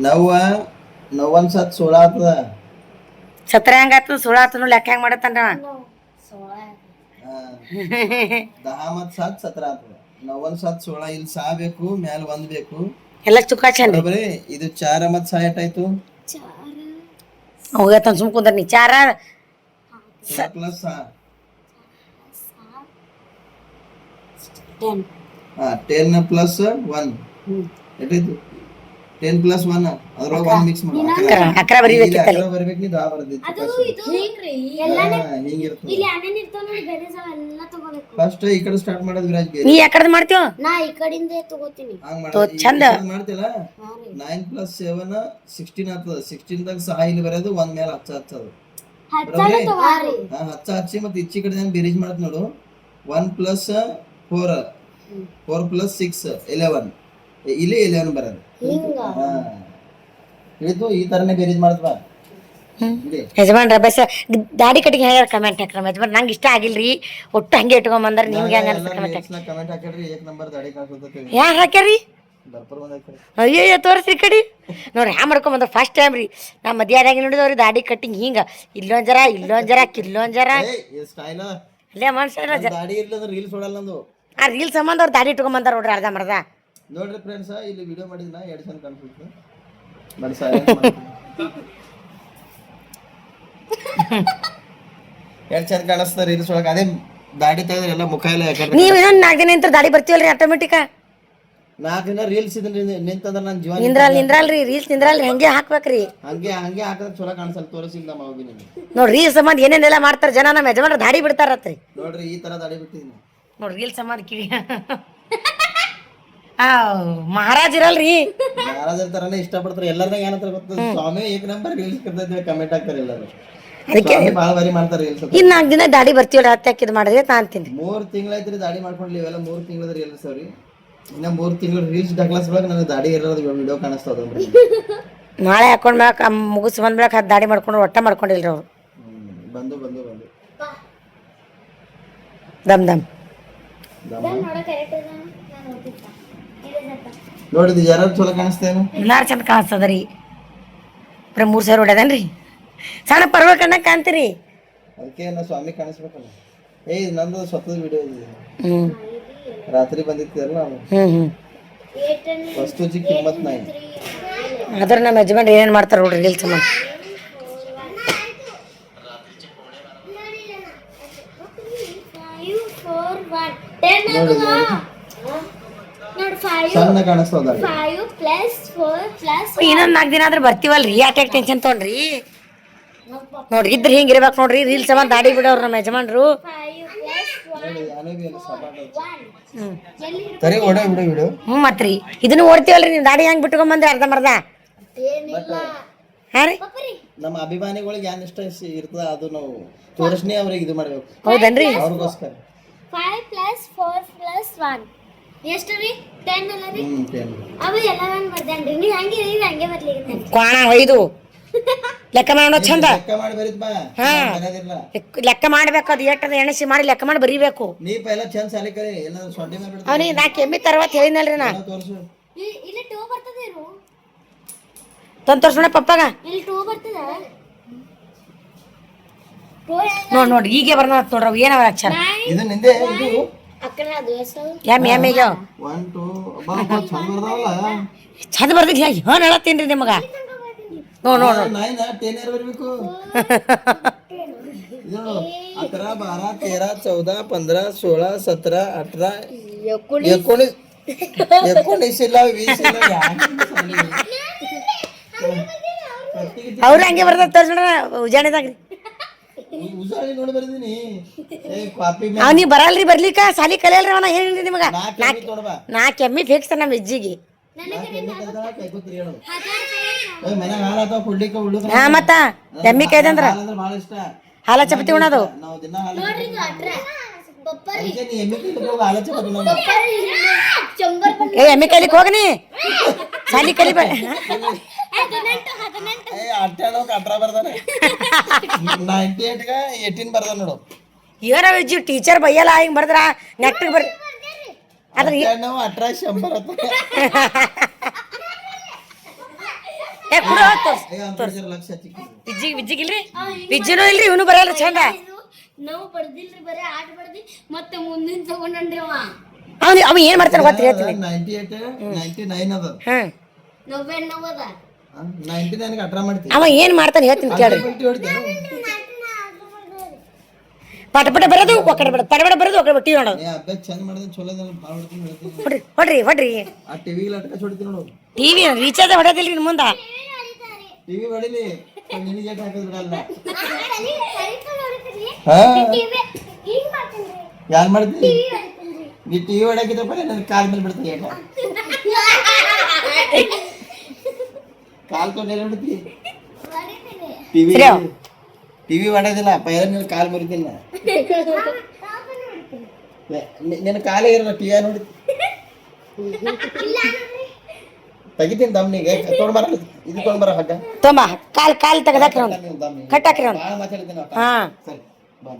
नव्वद 16 ಆಗ್ತದ 17 ಹೆಂಗ ಆತು 16 ಆತು ಲೆಕ್ಕ ಹೆಂಗ್ ಮಾಡತ್ತನ್ರ 10 ಮತ್ತು 7 17 ಆಗ್ತದ 90 7 16 ಇಲ್ಲಿ ಸಾ ಬೇಕು ಮ್ಯಾಲ 1 ಬೇಕು ಎಲ್ಲ ಚುಕ್ಕಾಚಂದ್ರಿ ಬರೀ ಇದು 4 ಮತ್ತು 6 ಎಷ್ಟಾಯ್ತು 4 ಹೋಗತ್ತ ಸುಮ್ ಕುಂದ್ರ ನೀ 4 ಪ್ಲಸ್ 10 ಪ್ಲಸ್ 1 ಎಷ್ಟಾಯ್ತು 10 ಪ್ಲಸ್ 1 ಅದ್ರೊಳಗೆ 1 ಮಿಕ್ಸ್ ಮಾಡಿ ಅಕ್ರ ಬರಿಬೇಕಿತ್ತಲ್ಲ ಅಕ್ರ ಬರಿಬೇಕು ನೀ ದಾ ಬರ್ದಿತ್ತು ಅದು ಇದು ಹಿಂಗ್ರಿ ಎಲ್ಲಾನೇ ಹಿಂಗಿರ್ತದೆ ಇಲ್ಲಿ ಅಣ್ಣನ ಇರ್ತಾವ ನೋಡಿ ಬೇರೆ ಸಲ ಎಲ್ಲ ತಗೋಬೇಕು ಫಸ್ಟ್ ಈ ಕಡೆ ಸ್ಟಾರ್ಟ್ ಮಾಡೋದು ವಿರಾಜ್ ಬೇರೆ ನೀ ಯಾಕಡೆ ಮಾಡ್ತೀಯೋ ನಾ ಈ ಕಡೆಯಿಂದ ತಗೋತೀನಿ ಹಂಗ ಮಾಡೋದು ಚಂದ ಮಾಡ್ತಿಲ್ಲ 9 ಪ್ಲಸ್ 7 16 ಆಗ್ತದ 16 ದಾಗ ಸಹ ಇಲ್ಲಿ ಬರೋದು 1 ಮೇಲೆ ಹಚ್ಚೋದು ಹಚ್ಚಿ ಮತ್ತೆ ಇಚ್ಚಿ ಕಡೆ ನಾನು ಬೇರೇಜ್ ಮಾಡತ್ ನೋಡು 1 ಪ್ಲಸ್ 4 4 ಪ್ಲಸ್ 6 11 ಇಲ್ಲಿ 11 ಬರೋದು ಇದು ಈ ತರನೇ ಬೇರೇಜ್ ಮಾಡ್ತವಾ ಯಜಮಾನ್ರ ಬಸ್ ದಾಡಿ ಕಟ್ಟಿಗೆ ಹೇಳ್ಯಾರ ಕಮೆಂಟ್ ಹಾಕ್ರ ಯಜಮಾನ್ ನಂಗೆ ಇಷ್ಟ ಆಗಿಲ್ರಿ ಒಟ್ಟು ಹಂಗೆ ಇಟ್ಕೊಂಬಂದ್ರ ನಿಮ್ಗೆ ಹೆಂಗ ಕಮೆಂಟ್ ಹಾಕಿದ್ರಿ 1 ನಂಬರ್ ದಾಡಿ ಕಾಣಿಸುತ್ತೆ ಯಾರು ಹಾಕ್ಯಾರಿ ಅಯ್ಯಯ್ಯ ತೋರಿಸಿ ಕಡಿ ನೋಡ್ರಿ ಹ್ಯಾ ಮಾಡ್ಕೊಂಬಂದ್ರ ಫಸ್ಟ್ ಟೈಮ್ ರೀ ನಾ ಮದ್ಯಾದಾಗ ನೋಡಿದವ್ರಿ ದಾಡಿ ಕಟ್ಟಿಂಗ್ ಹಿಂಗ ಇಲ್ಲೊಂದ್ ಜರ ಕಿಲ್ಲೊಂದ್ ಜರ ಅಲ್ಲೇ ಮನುಷ್ಯ ದಾಡಿ ಇರ್ಲಿಲ್ಲ ರೀಲ್ಸ್ ಹೊಡಲ್ಲ ನಂದು ಆ ರೀಲ್ ಸಂಬಂಧ ಅವ್ರು ದಾಡಿ ಇಟ್ಕೊಂಬಂದಾರ ನೋಡ್ರಿ ಅರ್ಧ ಮರ್ದ ನೋಡ್ರಿ ಫ್ರೆಂಡ್ಸ್ ಇಲ್ಲಿ ವಿಡಿಯೋ ಮಾಡಿದ್ನ 2 ಚಂದ ಕಾಣಿಸುತ್ತೆ ಬಟ್ ಎರಡು ಚಂದ ಕಾಣಿಸ್ತಾರೆ ರೀಲ್ಸ್ ಒಳಗೆ ಅದೇ ದಾಡಿ ತೆಗೆದ್ರೆ ಎಲ್ಲ ಮುಖ ಎಲ್ಲ ಯಾಕಂದ್ರೆ ನೀವು ಇನ್ನೊಂದು 4 ದಿನ ನಿಂತ ದಾಡಿ ಬರ್ತೀವಲ್ರಿ ಆಟೋಮೆಟಿಕ 4 ದಿನ ರೀಲ್ಸ್ ನಿಂತಂದ್ರೆ ನನ್ನ ಜೀವನ ನಿಂದ್ರಲ್ರಿ ರೀಲ್ಸ್ ನಿಂದ್ರಲ್ರಿ ಹಂಗೆ ಹಾಕ್ಬೇಕ್ರಿ ಹಂಗೆ ಹಾಕಿದ್ರೆ ಚಲೋ ಕಾಣಿಸಲ್ಲ ತೋರಿಸಿಲ್ಲ ನಮ್ಮ ಹೋಗಿ ನಿಮಗೆ ನೋಡ್ರಿ ರೀಲ್ಸ್ ಸಂಬಂಧ ಏನೇನೆಲ್ಲ ಮಾಡ್ತಾರ ಜನ ನಮ್ಮ ಯಜಮಾನ್ರ ದಾಡಿ ಬಿಡ್ತಾರತ್ರಿ ನೋಡ್ರಿ ಈ ತರ ದಾಡಿ ಬಿಟ್ಟಿದ್ದೀನಿ ನೋಡ್ರಿ ರೀಲ್ಸ್ ಸಂಬಂಧ ಕಿವಿ ಮಹಾರಾಜ್ ಇರಲ್ರಿ ಮಹಾರಾಜರ ತರನೇ ಇಷ್ಟಪಡ್ತಾರೆ ಎಲ್ಲರದಾಗ ಏನಂತ ಗೊತ್ತ ಸ್ವಾಮಿ 1 ನಂಬರ್ ರೀಲ್ಸ್ ಕರ್ತೈತೆ ಕಮೆಂಟ್ ಹಾಕ್ತಾರೆ ಎಲ್ಲರೂ ಅದಕ್ಕೆ ಭಾಳ ಬಾರಿ ಮಾಡ್ತಾರೆ ರೀಲ್ಸ್ ಇನ್ನು 4 ದಿನ ದಾಡಿ ಬರ್ತೀವಲ್ಲ ಹತ್ತಾಕಿದ್ ಮಾಡಿದ್ರೆ ನಾ ಅಂತೀನಿ 3 ತಿಂಗಳಾಯ್ತು ದಾಡಿ ಮಾಡ್ಕೊಂಡ್ಲಿ ಇವೆಲ್ಲ 3 ತಿಂಗಳದ ರೀಲ್ಸ್ ಅವ್ರಿ ಇನ್ನ 3 ತಿಂಗಳು ರೀಲ್ಸ್ ಡಗ್ಲಾಸ್ ಒಳಗೆ ನನಗೆ ದಾಡಿ ಇರೋದು ವಿಡಿಯೋ ಕಾಣಿಸ್ತದ ನಾಳೆ ಹಾಕೊಂಡ್ ಮ್ಯಾಕ ಮುಗಿಸ್ ಬಂದ್ಮ್ಯಾಕ ಅದು ದಾಡಿ ಮಾಡ್ಕೊಂಡು ಒಟ್ಟ ಮಾಡ್ಕೊಂಡಿಲ್ರಿ ಅವ್ರು ಬಂದು ದಮ್ ದಮ್ ನೋಡಿದ್ ಯಾರು ಚಲೋ ಕಾಣಿಸ್ತೇನು ಎಲ್ಲಾರು ಚಂದ ಕಾಣಿಸ್ತದ್ರಿ ಬರೀ 3 ಸಾವಿರ ಹೊಡ್ಯದನ್ರಿ ಸಣ್ಣ ಪರ್ವ ಕಣ್ಣ ಕಾಣ್ತೀರಿ ಅದಕ್ಕೆ ನಾ ಸ್ವಾಮಿ ಕಾಣಿಸ್ಬೇಕಲ್ಲ ನಂದು ಸ್ವತಃ ವಿಡಿಯೋ ಇದೆ ರಾತ್ರಿ ಬಂದಿತ್ತಲ್ಲ ವಸ್ತು ಜಿ ಕಿಮ್ಮತ್ ನಾಯಿ ಆದ್ರೆ ನಮ್ಮ ಯಜಮಾನ್ ಏನೇನು ಮಾಡ್ತಾರೆ ನೋಡ್ರಿ ರೀಲ್ಸ್ ಸಂಬಂಧ ಸಣ್ಣ ಕಾಣಿಸ್ತದ ಇನ್ನೊಂದು 4 ದಿನ ಆದ್ರೆ ಬರ್ತೀವಲ್ರಿ ಯಾಕೆ ಟೆನ್ಷನ್ ತೊಗೊಂಡ್ರಿ ನೋಡ್ರಿ ಇದ್ರ ಹಿಂಗಿರ್ಬೇಕು ನೋಡ್ರಿ ರೀಲ್ಸ್ ಸಂಬಂಧ ದಾಡಿ ಬಿಡೋರು ನಮ್ಮ ಯಜಮಾನ್ರು ಮತ್ರಿ ಇದನ್ನು ಓಡ್ತೀವಲ್ರಿ ನೀವು ದಾಡಿ ಹೆಂಗ್ ಬಿಟ್ಕೊಂಡ್ ಅರ್ಧ ಮರ್ದ ಹಾ ರೀ ನಮ್ಮ ಅಭಿಮಾನಿಗಳಿಗೆ ಏನ್ ಇಷ್ಟ ಇರ್ತದ ಅದು ನಾವು ತೋರಿಸ್ನೇ ಅವ್ರಿಗೆ ಇದು ಮಾಡ್ಬೇಕು ಹೌದನ್ರಿ ಅವ್ರಿಗೋಸ್ಕರ 5 + 4 + 1 ಎಷ್ಟು ರೀ 10 ಅಲ್ಲ ರೀ 10 ಅವ ಎಲ್ಲ ನಾನು ಬರ್ದೇನ್ರಿ ನೀವು ಹಂಗೆ ರೀ ಹಂಗೆ ಬರ್ಲಿಕ್ಕೆ ಕ್ವಾಣ ಒಯ್ದು ಲೆಕ್ಕ ಮಾಡೋಣ ಚಂದ. ಲೆಕ್ಕ ಮಾಡಿ ಬರೀತ್ ಬಾ ಹಾ. ಬರೋದಿಲ್ಲ. ಲೆಕ್ಕ ಮಾಡ್ಬೇಕು, ಅದು ಎಟ್ಟದ ಎಣಸಿ ಮಾಡಿ ಲೆಕ್ಕ ಮಾಡಿ ಬರೀಬೇಕು. ನೀ ಪೈಲ ಚಂದ ಸಾಲಿ ಕಲಿ ಏನಾದ್ರು ಸೊಡ್ಡೆ ಮೇಲೆ ಬಿಡ್ತೀನಿ ಅವನಿಗೆ ನಾ ಕೆಮ್ಮಿ ತರ್ವತ್ ಹೇಳಿನಲ್ರಿ ನಾ ತೋರಿಸು. ಇಲ್ಲಿ 2 ಬರ್ತದೆ ಇರು ತಂದು ತೋರ್ಸೋಣ ಪಪ್ಪಾಗ. ಇಲ್ಲಿ 2 ಬರ್ತದ ನೋಡ್ರಿ ಈಗ ಬರ್ನ ನೋಡ್ರಿ ಅವು ಏನವ ಅಕ್ಷರ ಇದು ನಿಂದೆ ಇದು ಅಕ್ಕನ ಅದು ಎಷ್ಟು ಎಮ್ ಎಮ್ಮಿಗೆ 1 2 ಅಬ್ಬಾ ಚಂದ ಬರ್ದಾವಲ್ಲ. ಚಂದ ಬರ್ದಿದ್ದೆ ಹೇಳಿ ಹೇಳತ್ತೀನಿ ನಿಮಗ. ನೋಡ್ 9 10 ಯಾರು ಬರಬೇಕು ಇದು 11 12 13 14 15 16 17 18 19 ಇಲ್ಲ 20 ಇಲ್ಲ ಅವ್ರು ಹಂಗೆ ಬರ್ದ ತೋರ್ಸೋಣ ಉಜಾಣಿದಾಗ್ರಿ. ಉಸಾಳಿ ನೋಡಿ ಬರ್ದೀನಿ ಏ ಕಾಪಿ ಅವ್ನಿಗೆ ಬರಲ್ರಿ ಬರ್ಲಿಕ್ಕ ಸಾಲಿ ಕಲಿಯಲ್ರಿ ಅವನ ಏನ್ರಿ ನಿಮಗ. ನೋಡಬಾ ನಾ ಕೆಮ್ಮಿ ಫಿಕ್ಸ್ ನಮ್ಮ ಅಜ್ಜಿಗೆ. ಮನೆ ಹಾಲಾತ ಕುಡ್ಲಿಕ್ಕೆ ಉಳ್ಳುಕ ಹಾ ಮತ್ತ ಎಮ್ಮಿ ಕೈದಂದ್ರ ಅಂದ್ರೆ ಭಾಳ ಇಷ್ಟ. ಹಾಲ ಚಪಾತಿ ಉಣೋದು. ನಾವು ದಿನ ಹಾಲು ನೋಡ್ರಿ ಇದು ಅಟ್ರ ಪಪ್ಪರಿ ಅದಕ್ಕೆ ನೀ ಎಮ್ಮೆ ಕೈಲಿಕ್ಕೆ ಹೋಗಿ ಹಾಲು ಚಪಾತಿ ಉಣ್ಣೋದು. ಚಂಬರ್ ಬಂದ ಏ ಎಮ್ಮಿ ಕೈಲಿಕ್ ಹೋಗನಿ ಸಾಲಿ ಕಲಿ 18 ಏ ಅಟ್ಟಾಣೋಕ್ 18 ಬರ್ದಾನೆ 98 ಗ 18 ಬರ್ದಾನ ನೋಡು. ಏನ ಅಜ್ಜಿ ಟೀಚರ್ ಬೈಯಲ್ಲ ಹಿಂಗ್ ಬರ್ದ್ರ ನೆಕ್ಟಿಗೆ ಬರ್ರಿ ಅದ್ರ ನಾವು 18 100 ಅಂತ ಏ ಕುಡ ಲಕ್ಷ ಚಿಕ್ಕ ವಿಜ್ಜಿಗಿಲ್ರಿ ವಿಜ್ಜಿನೂ ಇಲ್ರಿ ಇವನು ಬರಲ್ಲ ಚಂದ. ನಾವು ಬರ್ದಿಲ್ರಿ ಬರೀ ಆಟ ಬರ್ದಿ ಮತ್ತೆ ಮುಂದಿನ ತಗೊಂಡ್ರಿ ಅವ ಏನ್ ಮಾಡ್ತಾನ ಗೊತ್ತ ಹೇಳ್ತೀನಿ. 98 99 ಅದ. ಹ್ಮ್ 99 ಅದ 99 ಗೆ 18 ಮಾಡ್ತೀನಿ. ಅವ ಏನ್ ಮಾಡ್ತಾನ ಹೇಳ್ತೀನಿ ಕೇಳ್ರಿ. ಹೊಡಿತೀನಿ ಪಟ ಪಟ ಬರೋದು ಒಕ್ಕಡೆ ಬರೋದು ಪಟ ಪಟ ಬರೋದು ಒಕ್ಕಡೆ ಟಿವಿ ನೋಡೋದು. ಏ ಅಭ್ಯಾಸ ಚಂದ ಮಾಡಿದ್ರೆ ಚಲೋ ಅದ ಭಾಳ ಹೊಡ್ತೀನಿ ಹೇಳ್ತೀನಿ. ಹೊಡ್ರಿ ಹೊಡ್ರಿ ಹೊಡ್ರಿ ಆ ಟಿವಿಗೆ ಲಟ್ಕ ಹೊಡಿತೀನಿ ನೋಡು. ಟಿವಿ ರೀಚಾರ್ಜ್ ಹೊಡೆದಿಲ್ರಿ ಇನ್ ಮುಂದ. ಟಿವಿ ಹೊಡಿಲಿ ನಿನಗೆ ಏಟ್ ಹಾಕಿದ್ ಬಿಡಲ್ಲ. ಯಾರು ಮಾಡ್ತೀನಿ ನೀ ಟಿವಿ ಹೊಡಕಿದ್ರೆ ಬರೀ ನನ್ನ ಕಾಲ್ ಮೇಲೆ ಬಿಡ್ತೀನಿ ಏಟ ಕಾಲ್ ತೊಗೊಂಡು ಎಲ್ಲಿ ಬಿಡ್ತಿ ಟಿವಿ ಟಿವಿ ಹೊಡೆದಿಲ್ಲ ಪೈಲ ನಿನ್ನ ಕಾಲ್ ಮುರಿತಿಲ್ಲ ನಿನ್ನ ಕಾಲೇ ಇರಲ್ಲ ಟಿವಿ ನೋಡಿ ತೆಗಿತೀನಿ ದಮ್ನಿಗೆ ತೊಗೊಂಡು ಬರಲ್ಲ ಇದು ತೊಗೊಂಡು ಬರೋ ಹಗ್ಗ ತೊಂಬ ಕಾಲ್ ತೆಗದಾಕ್ರಿ ಅವ್ನು ಕಟ್ಟಾಕ್ರಿ ಅವ್ನು. ಭಾಳ ಮಾತಾಡ್ತೀನಿ ಹಾ ಸರಿ ಬಾ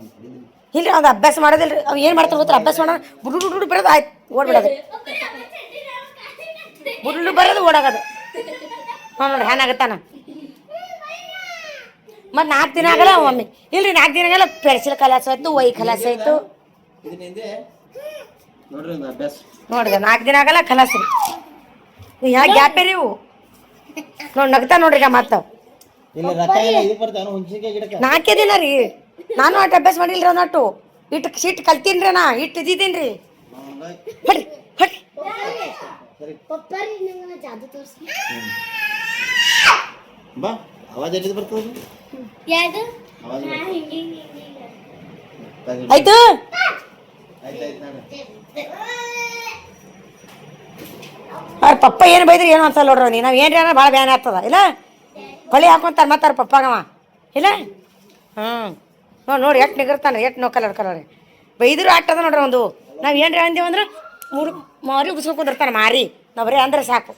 ಇಲ್ರಿ ಅವ್ನು ಅಭ್ಯಾಸ ಮಾಡೋದಿಲ್ರಿ. ಅವ್ ಏನ್ ಮಾಡ್ತಾರ ಗೊತ್ತಾ ಅಭ್ಯಾಸ ಮಾಡೋಣ ಬುಡು ಬರೋದು ಆಯ್ತು ಓಡ್ಬಿಡೋದು ಬುಡು ಬರೋದು ಓಡಾಗೋದು. ಹ್ಞೂ ನೋಡ್ರಿ ಹಾನಾಗತ್ತಾನ ಮತ್ತೆ 4 ದಿನ ಆಗಲ್ಲ ಒಮ್ಮೆ ಇಲ್ರಿ 4 ದಿನ ಆಗಲ್ಲ ಪೆನ್ಸಿಲ್ ಕಲಾಸ ಆಯ್ತು ಒಯ್ ಕಲಾಸ ಆಯ್ತು ಇದನ್ನ ಹಿಂದೆ ನೋಡ್ರಿ ಒಂದು ಅಭ್ಯಾಸ ನೋಡ್ರಿ 4 ದಿನ ಆಗಲ್ಲ ಕಲಾಸ ರೀ ಯಾ ಗ್ಯಾಪೇ ರೀ ಇವು ನೋಡಿ ನಗ್ತಾ ನೋಡ್ರಿ ಈಗ ಮತ್ತೆ ಇಲ್ಲಿ ರೊಕ್ಕ ಎಲ್ಲ ಇದು ಬರ್ತಾವ ಹುಂಚಿಕೆ ಗಿಡಕ್ಕೆ 4 ದಿನ ರೀ ನಾನು ಅಷ್ಟು ಅಭ್ಯಾಸ ಮಾಡಿಲ್ರಿ ಅನ್ನಟ್ಟು ಇಟ್ಟು ಸಿಟ್ಟು ಕಲ್ತೀನ್ರಿ ನಾ ಇಟ್ಟು ಇದ್ದಿದ್ದೀನಿ ಹೊಡ್ರಿ ಹೊಡ್ರಿ ಪಪ್ಪರಿ ನಿಮಗೆ ಜಾದು ತೋರಿಸಿ ಬಾ ಆವಾಜ್ ಎಲ್ಲಿದ್ ಬರ್ತದ ಯಾವುದು ಆವಾಜ್ ಹಿಂಗೆ ಆಯ್ತು ಆಯ್ತಾಯ್ತು ನಾನು ಅವ್ರ ಪಪ್ಪ ಏನು ಬೈದ್ರಿ ಏನು ಅನ್ಸಲ್ಲ ನೋಡ್ರಿ ನೀ ನಾವು ಏನ್ರಿ ಅನ್ನೋ ಭಾಳ ಬ್ಯಾನ್ ಆಗ್ತದ ಇಲ್ಲ ಹೊಳಿ ಹಾಕೊಂತಾರ ಮತ್ತೆ ಅವ್ರ ಪಪ್ಪಾಗವ ಇಲ್ಲ ನೋಡಿ ಎಷ್ಟು ನಿಗರ್ತಾನೆ ಎಷ್ಟು ನೋಕಲ್ಲ ಬೈದ್ರು ಆಟದ ನೋಡ್ರಿ ಒಂದು ನಾವು ಏನ್ರಿ ಅಂದೇವು ಅಂದ್ರೆ ಮಾರಿ ಉಗಿಸ್ಕೊಂಡು ಕುಂದಿರ್ತಾನೆ ಮಾರಿ ನಾವು ಬರೀ ಅಂದ್ರೆ ಸಾಕು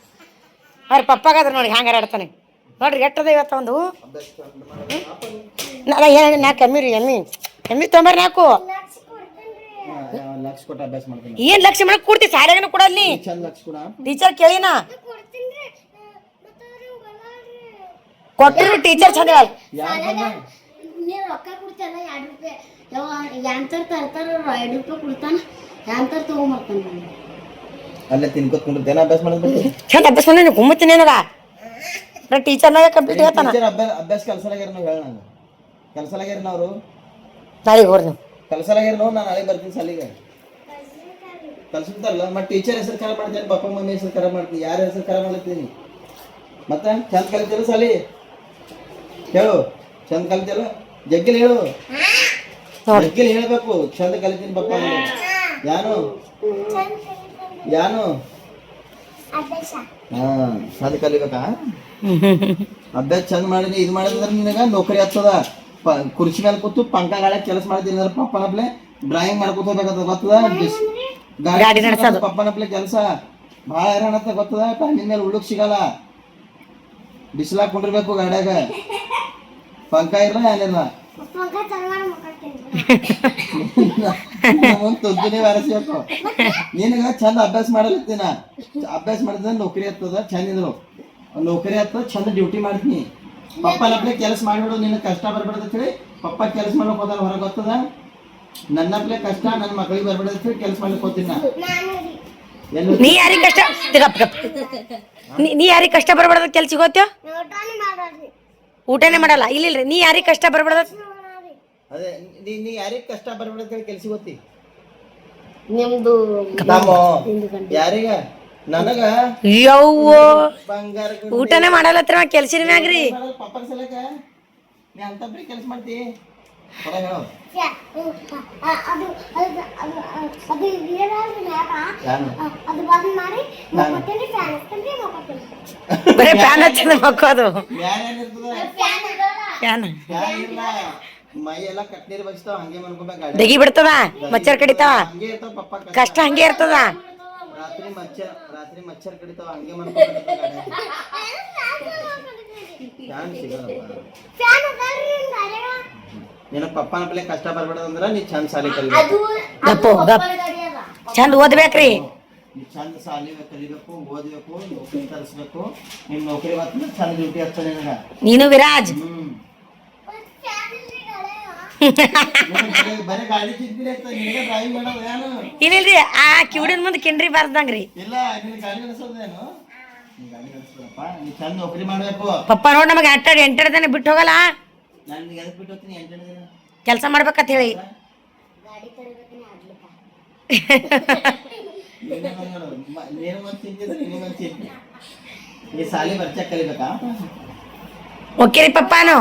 ಅವ್ರ ಪಪ್ಪಾಗಾದ್ರೆ ನೋಡಿ ಹ್ಯಾಂಗಾರ ಆಡ್ತಾನೆ ನೋಡ್ರಿ ಎಟ್ಟದ ಇವತ್ತು ಒಂದು ನಾ ಕಮ್ಮಿ ರೀ ಎಮ್ಮಿ ತೊಂಬರ್ರಿ ನಾಲ್ಕು ಲಕ್ಷ ಕೊಟ್ಟು ಅಭ್ಯಾಸ ಮಾಡ್ತೀನಿ ಏನು ಲಕ್ಷ ಮಾಡಕ್ ಕೊಡ್ತಿ ಸಾರಿಯಾಗನು ಕೊಡಲ್ಲಿ ಚಂದ ಲಕ್ಷ ಕೊಡ ಟೀಚರ್ ಕೇಳಿನ ಕೊಟ್ಟರು ಟೀಚರ್ ಚಂದ ನೀವು ರೊಕ್ಕ ಕೊಡ್ತೀಯಲ್ಲ 2 ರೂಪಾಯಿ ಯಾಂತರ ತರ್ತಾರ 2 ರೂಪಾಯಿ ಕೊಡ್ತಾನ ಯಾಂತರ ತಗೊಂಬರ್ತಾನ ಅಲ್ಲೇ ತಿನ್ಕೊತ್ಕೊಂಡಿರ್ತೇನೆ ಅಭ್ಯಾಸ ಮಾಡೋದು ಚಂದ ಅಭ್ಯಾಸ ಮಾಡಿ ಗುಮ್ಮತ್ತೀನಿ ನನಗ ನಾ ಟೀಚರ್ನಾಗ ಕಂಪ್ಲೀಟ್ ಹೇಳ್ತಾನ ಅಭ್ಯಾಸ ಕಲ್ಸಲಾಗ್ಯಾರ ನಾವು ಹೇಳ ನಾನು ಕಲ್ಸಲಾಗ್ಯಾರ ನಾವು ನಾಳೆಗೆ ಹೋರಿ ನೀವು ಕಲ್ಸಲಾಗ್ಯಾರ ನಾವು ನಾನು ನಾಳೆ ಬರ್ತೀನಿ ಸಾಲಿಗೆ ಕಲ್ಸಿರ್ತಾರಲ್ಲ ಮತ್ತೆ ಟೀಚರ್ ಹೆಸರು ಖರಾಬ್ ಮಾಡ್ತೇನೆ ಪಪ್ಪ ಮಮ್ಮಿ ಹೆಸರು ಖರಾಬ್ ಮಾಡ್ತೀನಿ ಯಾರ ಹೆಸರು ಖರಾಬ್ ಮಾಡ್ತೀನಿ ಮತ್ತೆ ಚಂದ ಕಲಿತಿಲ್ಲ ಸಾಲಿ ಹೇಳು ಚಂದ ಕಲಿತಿಲ್ಲ ಜಗ್ಗಿಲ್ ಹೇಳು ಜಗ್ಗಿಲ್ ಹೇಳ್ಬೇಕು ಚಂದ ಕಲಿತೀನಿ ಪಪ್ಪ ಯಾನು ಹಾ ಚಂದ ಕಲಿಬೇಕಾ ಅಭ್ಯಾಸ ಚಂದ ಮಾಡಿ ಇದು ಮಾಡಿದ್ರೆ ನಿನಗ ನೌಕರಿ ಆಗ್ತದ ಕುರ್ಚಿ ಮೇಲೆ ಕೂತು ಪಂಕ ಗಾಳ ಕೆಲಸ ಮಾಡ್ತೀನಿ ಅಂದ್ರೆ ಪಪ್ಪನಪ್ಲೆ ಡ್ರಾಯಿಂಗ್ ಮಾಡ್ಕೊತ ಹೋಗ್ಬೇಕಂತ ಗೊತ್ತದ ಗಾಡಿ ನಡ್ಸೋದು. ಪಪ್ಪನಪ್ಲೆ ಕೆಲಸ ಭಾಳ ಹೈರಾಣತ್ತ ಗೊತ್ತದ. ಟೈಮಿನ ಮೇಲೆ ಉಳುಕ್ ಸಿಗಲ್ಲ. ಬಿಸಿಲಾಗ ಕುಂಡಿರ್ಬೇಕು ಗಾಡ್ಯಾಗ. ಪಂಕ ಇಲ್ಲ ಏನಿಲ್ಲ. ಮುಂದೆ ತುದ್ದಿನೇ ಬಾರಿಸ್ಬೇಕು. ನಿನಗ ಚಂದ ಅಭ್ಯಾಸ ಮಾಡಲತ್ತೀನ. ಅಭ್ಯಾಸ ಮಾಡಿದ್ರೆ ನೌಕರಿ ಹತ್ತದ ಚಂದ ಇದ್ರು. ನೌಕರಿ ಹತ್ತದ ಚಂದ ಡ್ಯೂಟಿ ಮಾಡ್ತೀನಿ. ಪಪ್ಪನಪ್ಲೆ ಕೆಲಸ ಮಾಡ್ಬಿಡು. ನಿನಗೆ ಕಷ್ಟ ಬರ್ಬಿಡದ ಹೇಳಿ ಪಪ್ಪ ಕೆಲಸ ಮಾಡ್ಬೇಕು ಹೋದ ಹೊರಗೆ ಗೊತ್ತದ. ನನ್ನಪ್ಲೆ ಕಷ್ಟ ನನ್ನ ಮಗಳಿಗೆ ಬರ್ಬಿಡದ ಹೇಳಿ ಕೆಲಸ ಮಾಡ್ಲಿಕ್ಕೆ ಹೋಗ್ತೀನಿ ನಾ. ನೀ ಯಾರಿಗೆ ಕಷ್ಟ ನೀ ಯಾರಿಗೆ ಕಷ್ಟ ಬರ್ಬಾರ್ದ ಕೆಲ್ಸ ಸಿಗೋತ್ಯೋ? ಊಟನೇ ಮಾಡಲ್ಲ. ಇಲ್ಲಿಲ್ರಿ, ನೀ ಯಾರಿಗೆ ಕಷ್ಟ ಬರ್ಬಾರ್ದ? ಅದೇ ನೀ ಯಾರಿಗೆ ಕಷ್ಟ ಬರ್ಬಿಡದ ಹೇಳಿ ಕೆಲಸ ಗೊತ್ತಿ ನಿಮ್ದು ಯಾರಿಗ? ನನಗ ಯವ್ವೋ ಬಂಗಾರ ಊಟನೇ ಮಾಡಲ್ಲತ್ರ ಕೆಲ್ಸಿನ ಮ್ಯಾಗ್ರಿ. ಪಪ್ಪನ ಸಲಕ ನೀ ಅಂತಪ್ರಿ ಕೆಲಸ ಮಾಡ್ತಿ ಹೊರ ಹೇಳು. ಬರೀ ಫ್ಯಾನ್ ಹಚ್ಚಿದ ಮಕ್ಕೋದು. ಫ್ಯಾನ್ ಮೈ ಎಲ್ಲ ಕಟ್ನೀರ್ ಬಗ್ಸ್ತಾವ ಹಂಗೆ ಮನ್ಕೋಬೇಕು. ಗಾಡಿ ದಗಿ ಬಿಡ್ತದ, ಮಚ್ಚರ್ ಕಡಿತಾವ, ಹಂಗೆ ಇರ್ತಾವ ಪಪ್ಪ ಕಷ್ಟ ಹಂಗೆ ಇರ್ತದ. ರಾತ್ರಿ ಮಚ್ಚರ್ ಕಡಿತಾವ ಹಂಗೆ ಮನ್ಕೋಬೇಕು. ಫ್ಯಾನ್ ಸಿಗಲ್ಲಪ್ಪ. ನಿನ್ನ ಪಪ್ಪನಪ್ಲೆ ಕಷ್ಟ ಬರ್ಬೇಡದಂದ್ರ ನೀ ಚಂದ ಸಾಲಿ ಕಲಿಬೇಕು. ಚಂದ ಓದ್ಬೇಕ್ರಿ. ನೀ ಚಂದ ಸಾಲಿ ಕಲಿಬೇಕು, ಓದ್ಬೇಕು, ನೌಕರಿ ತರಿಸ್ಬೇಕು. ನಿಮ್ ನೌಕರಿ ಬರ್ತಂದ್ರೆ ಚಂದ ಡ್ಯೂಟಿ ಹಚ್ತಾನೆ ನಿನಗ. ನೀನು ವಿರಾಜ್ ಬರೀ ಗಾಡಿ ಚಿಂತಿನ ನಿನಗೆ ಡ್ರೈವಿಂಗ್ ಮಾಡೋದು ಏನು? ಏನಿಲ್ರಿ, ಆ ಕಿವಿಡಿನ ಮುಂದೆ ಕಿಂಡ್ರಿ ಬಾರ್ದಂಗ್ರಿ. ಇಲ್ಲ ನಿನ್ ಗಾಡಿ ನಡೆಸೋದೇನು? ನೀ ಗಾಡಿ ನಡೆಸೋದಪ್ಪ. ನೀ ಚಂದ ನೌಕರಿ ಮಾಡ್ಬೇಕು. ಪಪ್ಪ ನೋಡ್ ನಮಗೆ ಎಂಟರ್ದೇನೆ ಬಿಟ್ಟು ಹೋಗಲ್ಲ. ನಾನು ಎದಕ್ ಬಿಟ್ಟು ಹೋಗ್ತೀನಿ 8 ದಿನ ಕೆಲಸ ಮಾಡ್ಬೇಕಂತ ಹೇಳಿ. ನೀನು ಒಂದು ತಿಂತಿದ್ರೆ ನಿನಗೊಂದು ತಿಂತಿ. ಈ ಸಾಲಿ ಬರ್ಚಕ್ ಕಲಿಬೇಕಾ? ಓಕೆ ರೀ ಪಪ್ಪಾನು.